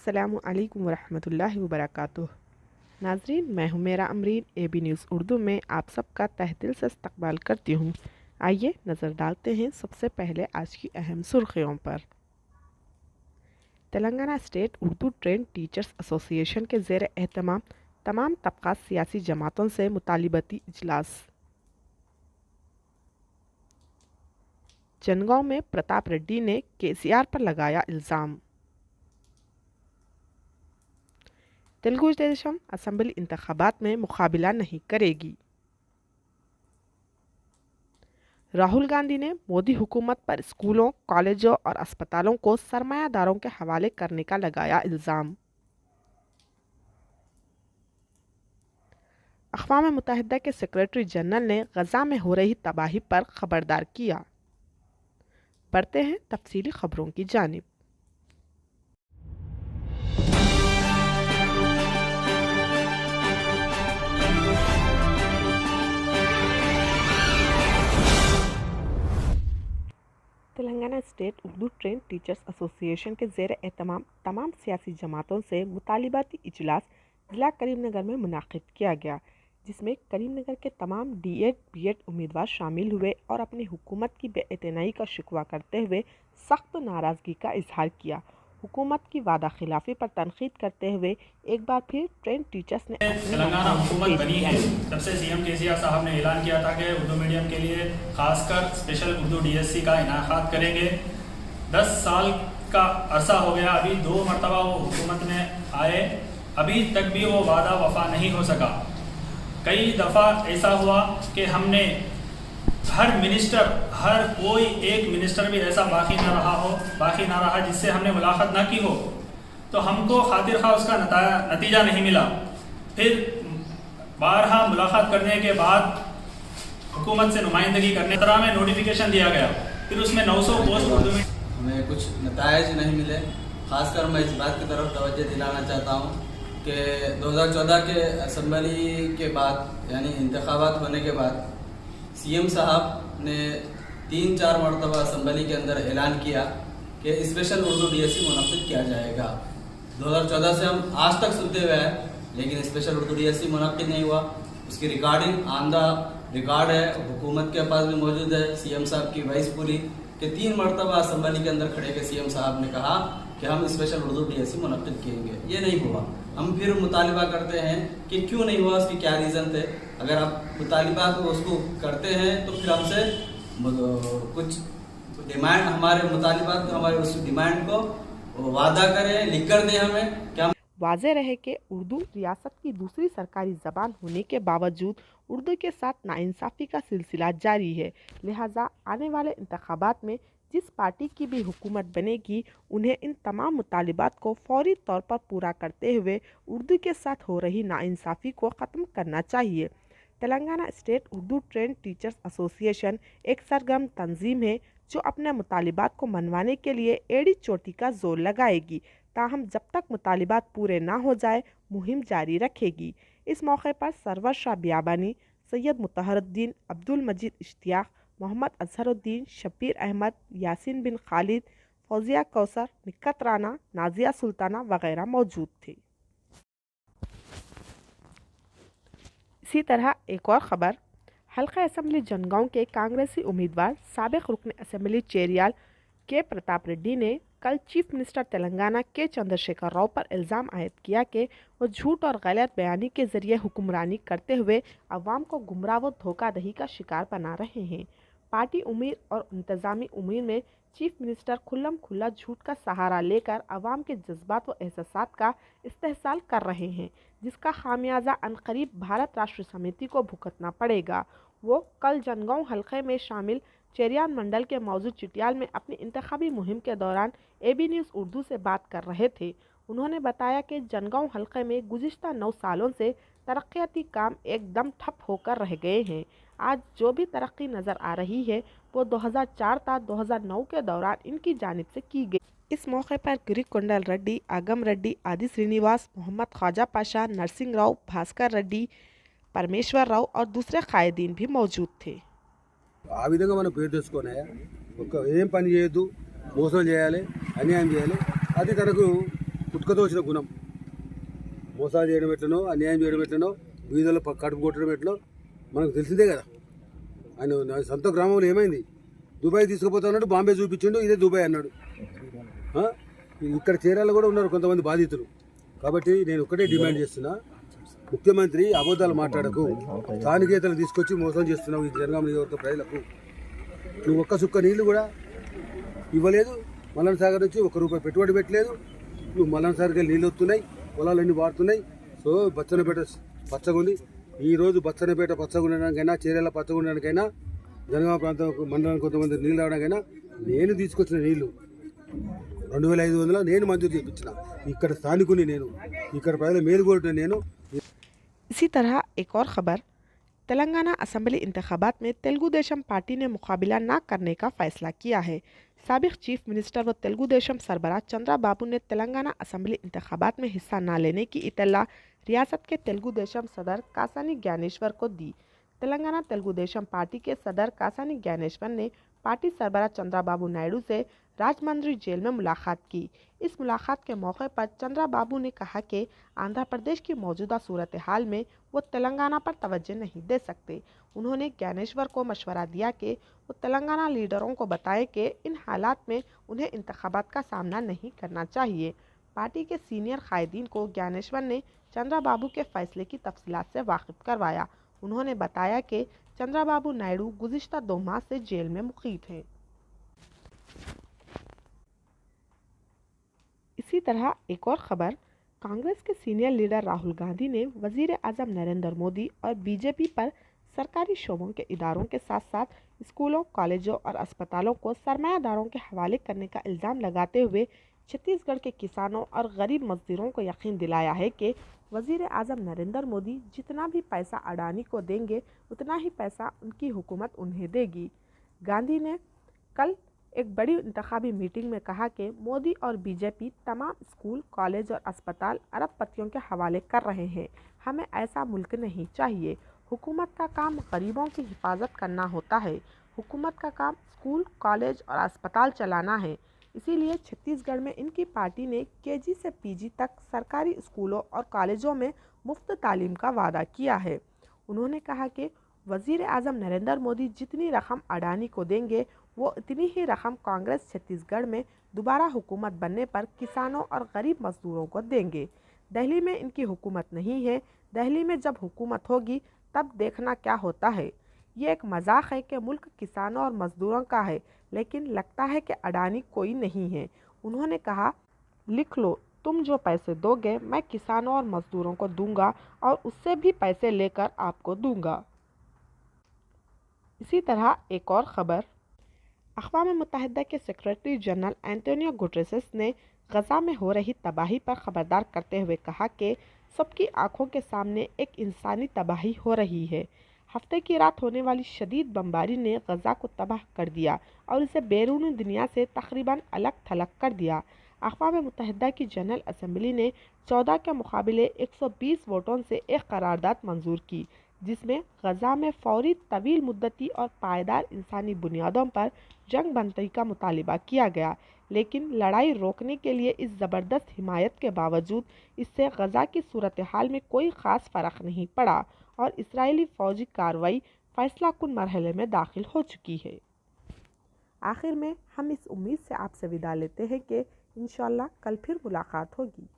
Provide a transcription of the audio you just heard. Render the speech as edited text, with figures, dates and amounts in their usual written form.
अस्सलामु अलैकुम वरहमतुल्लाहि वबरकातुह। नाजरीन, मैं हूँ मेरा अमरीन। AB न्यूज़ उर्दू में आप सबका तहे दिल से इस्तकबाल करती हूँ। आइए नज़र डालते हैं सबसे पहले आज की अहम सुर्खियों पर। Telangana state Urdu trend teachers association के ज़ेर एहतमाम तमाम तबक़ात सियासी जमातों से मुतालिबाती इजलास। जनगांव में प्रताप रेड्डी ने KCR पर लगाया इल्ज़ाम। तेलुगु देशम असम्बली इंतखाबात में मुकाबला नहीं करेगी। राहुल गांधी ने मोदी हुकूमत पर स्कूलों, कॉलेजों और अस्पतालों को सरमायादारों के हवाले करने का लगाया इल्ज़ाम। अक़वाम मुत्तहिदा के सेक्रेटरी जनरल ने गज़ा में हो रही तबाही पर खबरदार किया। बढ़ते हैं तफसीली खबरों की जानिब। Telangana state Urdu trend teachers association के ज़ेर एहतमाम तमाम सियासी जमातों से मुतालिबाती इजलास ज़िला करीमनगर में मुनाक़िद किया गया, जिसमें करीमनगर के तमाम D.Ed, B.Ed उम्मीदवार शामिल हुए और अपनी हुकूमत की बेइतनाई का शिकवा करते हुए सख्त नाराज़गी का इजहार किया। हुकूमत की वादा खिलाफी पर तनकीद करते हुए एक बार फिर ट्रेंड टीचर्स ने तेलंगाना हुकूमत बनी है तब से CM KCR साहब ने ऐलान किया था कि उर्दू मीडियम के लिए खासकर स्पेशल उर्दू DSC का इनाकात करेंगे। 10 साल का अरसा हो गया, अभी 2 मरतबा वो हुकूमत में आए, अभी तक भी वो वादा वफा नहीं हो सका। कई दफ़ा ऐसा हुआ कि हमने हर मिनिस्टर, हर कोई एक मिनिस्टर भी ऐसा बाकी ना रहा जिससे हमने मुलाकात ना की हो, तो हमको खातिर खा उसका नतीजा नहीं मिला। फिर बारहा मुलाकात करने के बाद हुकूमत से नुमाइंदगी करने तरह में नोटिफिकेशन दिया गया, फिर उसमें 900 पोस्ट उर्दू में हमें कुछ नताइज नहीं मिले। खासकर मैं इस बात की तरफ तवज्जो दिलाना चाहता हूँ कि 2014 के असम्बली के बाद यानी इंतखाबात होने के बाद CM साहब ने 3-4 मरतबा असम्बली के अंदर ऐलान किया कि स्पेशल उर्दू DSC मुनक़िद किया जाएगा। 2014 से हम आज तक सुनते हुए हैं, लेकिन स्पेशल उर्दू DSC मुनक़िद नहीं हुआ। उसकी रिकॉर्डिंग आंदा रिकॉर्ड है, हुकूमत के पास भी मौजूद है। CM साहब की वॉइस पूरी कि 3 मरतबा असम्बली के अंदर खड़े के CM साहब ने कहा कि हम स्पेशल उर्दू DSC मुनक़िद करेंगे, ये नहीं हुआ। हम फिर मुतालिबा करते हैं कि क्यों नहीं हुआ, उसकी क्या रीज़न थे। अगर आप मुतालिबा को उसको करते हैं तो फिर हमसे कुछ डिमांड, हमारे मुतालिबात को, हमारे उस डिमांड को वादा करें, लिख कर दें हमें क्या। वाज़े रहे कि उर्दू रियासत की दूसरी सरकारी ज़बान होने के बावजूद उर्दू के साथ नाइंसाफ़ी का सिलसिला जारी है। लिहाजा आने वाले इंतखाबात में जिस पार्टी की भी हुकूमत बनेगी, उन्हें इन तमाम मुतालिबात को फौरी तौर पर पूरा करते हुए उर्दू के साथ हो रही नाइंसाफ़ी को ख़त्म करना चाहिए। Telangana state Urdu trend teachers association एक सरगर्म तंजीम है जो अपने मुतालिबात को मनवाने के लिए एड़ी चोटी का जोर लगाएगी। ताहम जब तक मुतालिबात पूरे ना हो जाए मुहिम जारी रखेगी। इस मौके पर सरवर शाह बियाबानी, सैयद मुतहरुद्दीन, अब्दुल मजीद इश्तियाक, मोहम्मद अजहरुद्दीन, शब्बीर अहमद, यासीन बिन खालिद, फौजिया कौसर, निक्कत राना, नाजिया सुल्ताना वगैरह मौजूद थे। इसी तरह एक और ख़बर, हल्का असम्बली जनगांव के कांग्रेसी उम्मीदवार साबिक़ रुकन असम्बली चेरियाल के प्रताप रेड्डी ने कल चीफ मिनिस्टर तेलंगाना के चंद्रशेखर राव पर इल्ज़ाम आयद किया कि वो झूठ और गलत बयानी के ज़रिए हुक्मरानी करते हुए अवाम को गुमराह व धोखाधड़ी का शिकार बना रहे हैं। पार्टी उम्मीद और इंतज़ामी उम्मीद में चीफ मिनिस्टर खुल्लम खुल्ला झूठ का सहारा लेकर अवाम के जज्बात व एहसासात का इस्तेहसाल कर रहे हैं, जिसका खामियाजा अनकरीब भारत राष्ट्र समिति को भुगतना पड़ेगा। वो कल जनगांव हल्के में शामिल चेरियाल मंडल के मौजूद चिटियाल में अपनी इंतखाबी मुहिम के दौरान AB न्यूज़ उर्दू से बात कर रहे थे। उन्होंने बताया कि जनगांव हल्के में गुज़िश्ता 9 सालों से तरक्याती काम एकदम ठप होकर रह गए हैं। आज जो भी तरक्की नज़र आ रही है वो 2004 था 2009 के दौरान इनकी जानिब से की गई। इस मौके पर गिरी कोंडल रेड्डी, आगम रेड्डी, आदि श्रीनिवास, मोहम्मद ख्वाजा पाशा, नरसिंह राव, भास्कर रेड्डी, परमेश्वर राव और दूसरे कायदीन भी मौजूद थे। ఆ విధంగా మనం పేరు తెచ్చుకోనే ఏం పని చేయొద్దు, మోసం చేయాలి, అన్యాయం చేయాలి, అది తనకు పుట్టుకతో వచ్చిన గుణం. మోసాలు చేయడం ఎట్లనో, అన్యాయం చేయడం ఎట్లనో, వీధుల్లో కడుపు కొట్టడం ఎట్లనో మనకు తెలిసిందే కదా. ఆయన నా సొంత గ్రామంలో ఏమైంది, దుబాయ్ తీసుకుపోతా ఉన్నాడు, బాంబే చూపించిండు, ఇదే దుబాయ్ అన్నాడు. ఇక్కడ చీరాల్లో కూడా ఉన్నారు కొంతమంది బాధితులు. కాబట్టి నేను ఒకటే డిమాండ్ చేస్తున్నా, ముఖ్యమంత్రి అబద్ధాలు మాట్లాడకు, స్థానికేతలు తీసుకొచ్చి మోసం చేస్తున్నావు ఈ జనగామ నియోజకవర్గ ప్రజలకు. నువ్వు ఒక్క చుక్క నీళ్లు కూడా ఇవ్వలేదు, మల్లన్న సాగర్ నుంచి ₹1 పెట్టుబడి పెట్టలేదు. నువ్వు మల్లన్న సాగర్కి నీళ్ళు వస్తున్నాయి, పొలాలన్నీ వాడుతున్నాయి. సో బచ్చన్నపేట పచ్చగా ఉంది. ఈరోజు బచ్చన్నపేట పచ్చగా ఉండడానికైనా, చీరాల పచ్చగా ఉండడానికైనా, జనగామ ప్రాంతం మండలానికి కొంతమంది నీళ్ళు రావడానికైనా నేను తీసుకొచ్చిన నీళ్లు 2500 నేను మంజూరు చేయించిన. ఇక్కడ స్థానికుని నేను, ఇక్కడ ప్రజల మేలు కోరుతున్న నేను. इसी तरह एक और खबर, तेलंगाना असेंबली इंतखाबात में तेलुगु देशम पार्टी ने मुकाबला न करने का फैसला किया है। साबिक चीफ मिनिस्टर व तेलुगु देशम सरबराह चंद्रा बाबू ने तेलंगाना असेंबली इंतखाबात में हिस्सा न लेने की इत्तला रियासत के तेलुगु देशम सदर कासानी ज्ञानेश्वर को दी। तेलंगाना तेलुगु देशम पार्टी के सदर कासानी ज्ञानेश्वर ने पार्टी सरबराह चंद्रा बाबू नायडू से राजमंड्री जेल में मुलाकात की। इस मुलाकात के मौके पर चंद्रा बाबू ने कहा कि आंध्र प्रदेश की मौजूदा सूरत हाल में वो तेलंगाना पर तवज्जो नहीं दे सकते। उन्होंने ज्ञानेश्वर को मशवरा दिया कि वो तेलंगाना लीडरों को बताएं कि इन हालात में उन्हें इंतखाबात का सामना नहीं करना चाहिए। पार्टी के सीनियर कायदीन को ज्ञानेश्वर ने चंद्रा बाबू के फैसले की तफसीलात से वाकिफ करवाया। उन्होंने बताया कि चंद्रा बाबू नायडू गुज़िश्ता 2 माह से जेल में मुक़ीम हैं। इसी तरह एक और खबर, कांग्रेस के सीनियर लीडर राहुल गांधी ने वजीर आज़म नरेंद्र मोदी और बीजेपी पर सरकारी शोबों के इदारों के साथ साथ स्कूलों, कॉलेजों और अस्पतालों को सरमायादारों के हवाले करने का इल्ज़ाम लगाते हुए छत्तीसगढ़ के किसानों और गरीब मजदूरों को यकीन दिलाया है कि वजीर आज़म नरेंद्र मोदी जितना भी पैसा अडानी को देंगे उतना ही पैसा उनकी हुकूमत उन्हें देगी। गांधी ने कल एक बड़ी इंतखाबी मीटिंग में कहा कि मोदी और बीजेपी तमाम स्कूल, कॉलेज और अस्पताल अरबपतियों के हवाले कर रहे हैं। हमें ऐसा मुल्क नहीं चाहिए। हुकूमत का काम गरीबों की हिफाजत करना होता है। हुकूमत का काम स्कूल, कॉलेज और अस्पताल चलाना है। इसीलिए छत्तीसगढ़ में इनकी पार्टी ने केजी से पीजी तक सरकारी स्कूलों और कॉलेजों में मुफ्त तालीम का वादा किया है। उन्होंने कहा कि वज़ीर आज़म नरेंद्र मोदी जितनी रकम अडानी को देंगे वो इतनी ही रकम कांग्रेस छत्तीसगढ़ में दोबारा हुकूमत बनने पर किसानों और गरीब मजदूरों को देंगे। दिल्ली में इनकी हुकूमत नहीं है। दिल्ली में जब हुकूमत होगी तब देखना क्या होता है। ये एक मजाक है कि मुल्क किसानों और मजदूरों का है, लेकिन लगता है कि अडानी कोई नहीं है। उन्होंने कहा, लिख लो, तुम जो पैसे दोगे मैं किसानों और मजदूरों को दूंगा और उससे भी पैसे लेकर आपको दूंगा। इसी तरह एक और ख़बर, अक़वाम मुत्तहिदा के सेक्रेटरी जनरल एंटोनियो गुटेरेस ने गज़ा में हो रही तबाही पर ख़बरदार करते हुए कहा कि सबकी आंखों के सामने एक इंसानी तबाही हो रही है। हफ्ते की रात होने वाली शदीद बमबारी ने गज़ा को तबाह कर दिया और इसे बैरूनी दुनिया से तकरीबन अलग थलग कर दिया। अक़वाम मुत्तहिदा की जनरल असम्बली ने 14 के मुकाबले 120 वोटों से एक करारदाद मंजूर की, जिसमें गज़ा में फौरी, तवील मुद्दती और पायदार इंसानी बुनियादों पर जंग बंदी का मुतालिबा किया गया। लेकिन लड़ाई रोकने के लिए इस ज़बरदस्त हिमायत के बावजूद इससे गज़ा की सूरत हाल में कोई ख़ास फ़र्क नहीं पड़ा और इस्राएली फ़ौजी कार्रवाई फ़ैसला कुन मरहले में दाखिल हो चुकी है। आखिर में हम इस उम्मीद से आपसे विदा लेते हैं कि इंशाअल्लाह कल फिर मुलाकात होगी।